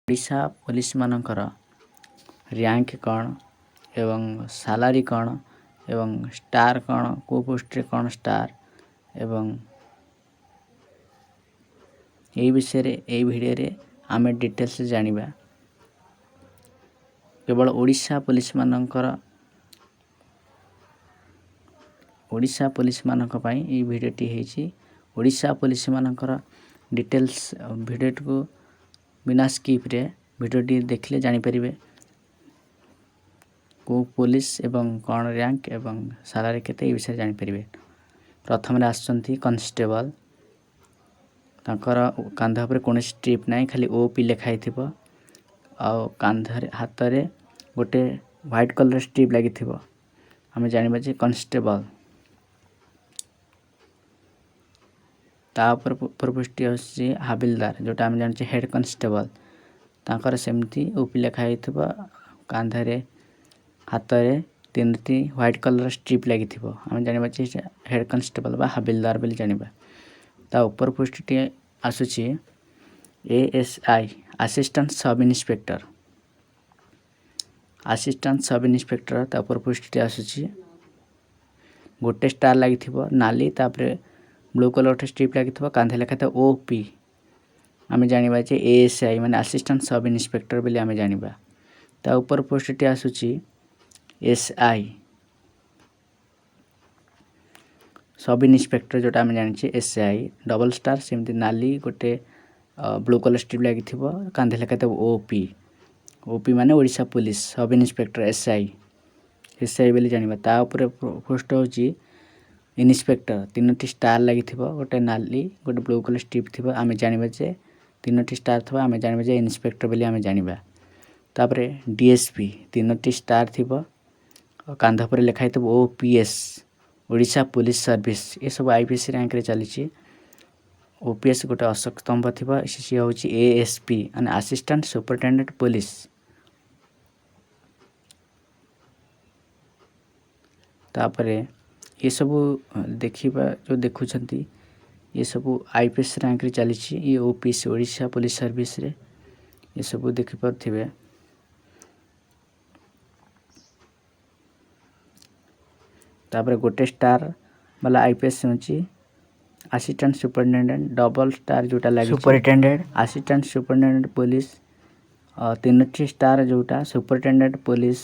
Odisha police मानकर rank कौन एवं सैलरी कौन एवं स्टार कौन को पोस्ट रे कौन स्टार एवं यही विषय रे यही वीडियो रे आमे डिटेल्स जानिबा। केवल ओडिशा पुलिस मानक पई ई वीडियो टी हेची। ओडिशा पुलिस मानकर डिटेल्स वीडियो को बिना स्किप रे वीडियो टी देखले जानि परिबे को पुलिस एवं कौन रैंक एवं सैलरी केते ई विषय जानि परिबे। प्रथम रे आछंती कांस्टेबल ताकर कांधा पर कोन स्ट्रिप नाही खाली ओपी लिखाई थिबो आ कांधा हाथ रे गोटे व्हाइट कलर स्ट्रिप लागि थिबो। हमें जानिबा जे कांस्टेबल तापर पोस्ट होछि हाबिलदार जोटा हम जानि हेड कांस्टेबल ताकर सेमती ओपी लिखाई थिबो कांधा रे हाथ रे तीनटी व्हाइट कलर स्ट्रिप लागि थिबो। हम जानिबा जे हेड कांस्टेबल बा हाबिलदार बोली जानिबा। ता ऊपर पोस्ट टी आसुछि एएसआई असिस्टेंट सब इंस्पेक्टर ता ऊपर पोस्ट टी आसुछि गोटे स्टार लागि थिबो नाली तापर ब्लू कलर स्ट्रिप लागि थिबो कांधे लेखा था ओपी। आमे जानिबा जे एएसआई माने असिस्टेंट सब इंस्पेक्टर बोली आमे जानिबा। ता ऊपर पोस्ट टी आसुछि एसआई सब इंस्पेक्टर जोटा आमे जानि छी एसआई डबल स्टार सेमती नाली गोटे ब्लू कलर स्ट्रिप लागि थिबो कांधे लेखा था ओपी माने Odisha police sub inspector SI बोली जानिबा। ता ऊपर पोस्ट होछि इंस्पेक्टर तीनोटी स्टार लागि थिबो गोटे नाली गोटे ब्लू कलर स्ट्रिप थिबो आमे जानिबा जे तीनोटी स्टार थिबो आमे जानिबा जे इंस्पेक्टर बोली आमे जानिबा। तापरे डीएसपी तीनोटी स्टार थिबो कांधा पर लिखाइ थिबो ओपीएस ओडिशा पुलिस सर्विस ए सब आईपीएस रैंक रे चली छी। ओपीएस गोटे अशोक स्तंभ थिबो सी होछि एएसपी माने असिस्टेंट सुपरिटेंडेंट पुलिस। तापरे ये सब देखिबा जो देखुछंती ये सब आईपीएस रैंक रे चली छी। ये ओपीएस ओडिशा पुलिस सर्विस रे ये सब देखि परथिबे। तापरे गोटे स्टार वाला आईपीएस होछि असिस्टेंट सुपरिटेंडेंट डबल स्टार जोटा लागि सुपरिटेंडेंट असिस्टेंट सुपरिटेंडेंट पुलिस तीनोटी स्टार जोटा सुपरिटेंडेंट पुलिस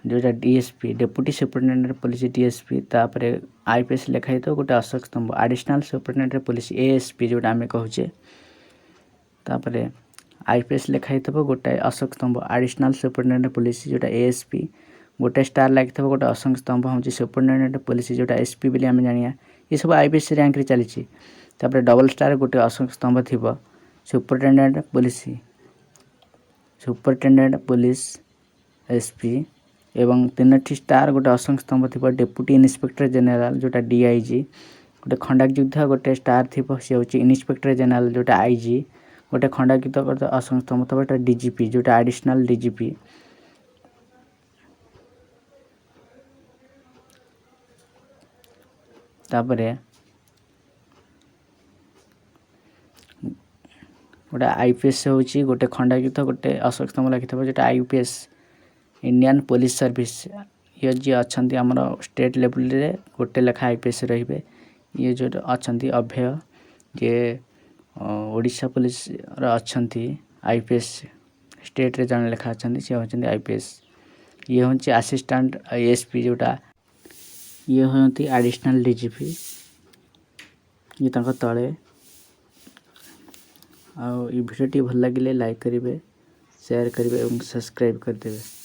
जोटा DSP deputy superintendent police DSP तापरे आईपीएस लिखाइ तो गोटे अशोक स्तंभ एडिशनल सुपरिटेंडेंट पुलिस एएसपी जोटा हमें कहूचे। तापरे आईपीएस लिखाइ तो गोटे अशोक स्तंभ एडिशनल सुपरिटेंडेंट पुलिस जोटा एएसपी गोटे स्टार लागि थबो गोटे अशोक स्तंभ होछि सुपरिटेंडेंट पुलिस जोटा एसपी बोली हमें जानिया। ये सब आईपीएस रैंक रे चली छी। तापरे डबल स्टार गोटे अशोक स्तंभ थिबो सुपरिटेंडेंट पुलिस एसपी एवं तीनोटी स्टार गोटे अशोक स्तंभ थिबो डेप्यूटी इंस्पेक्टर जनरल जोटा डीआईजी गोटे खंडाक युद्ध गोटे स्टार थिबो से होछि इंस्पेक्टर जनरल जोटा आईजी गोटे खंडाक युद्ध गोटे अशोक स्तंभ थिबो जोटा डीजीपी जोटा एडिशनल डीजीपी। तापरे गोटे आईपीएस होछि गोटे खंडाक युद्ध गोटे अशोक स्तंभ लागि थिबो जोटा आईपीएस इंडियन पुलिस सर्विस ये जी अछंती हमर स्टेट लेवल रे गोटे लेखा आईपीएस रहिबे। ये जो अछंती अभय जे ओडिशा पुलिस रे अछंती आईपीएस स्टेट रे जन लेखा अछंती से होछंती आईपीएस। ये होछि असिस्टेंट एसपी जोटा ये होती एडिशनल डीजीपी ये तंका तळे आ वीडियो टी भल लागिले लाइक करिवे शेयर करिवे एवं सब्सक्राइब कर देबे।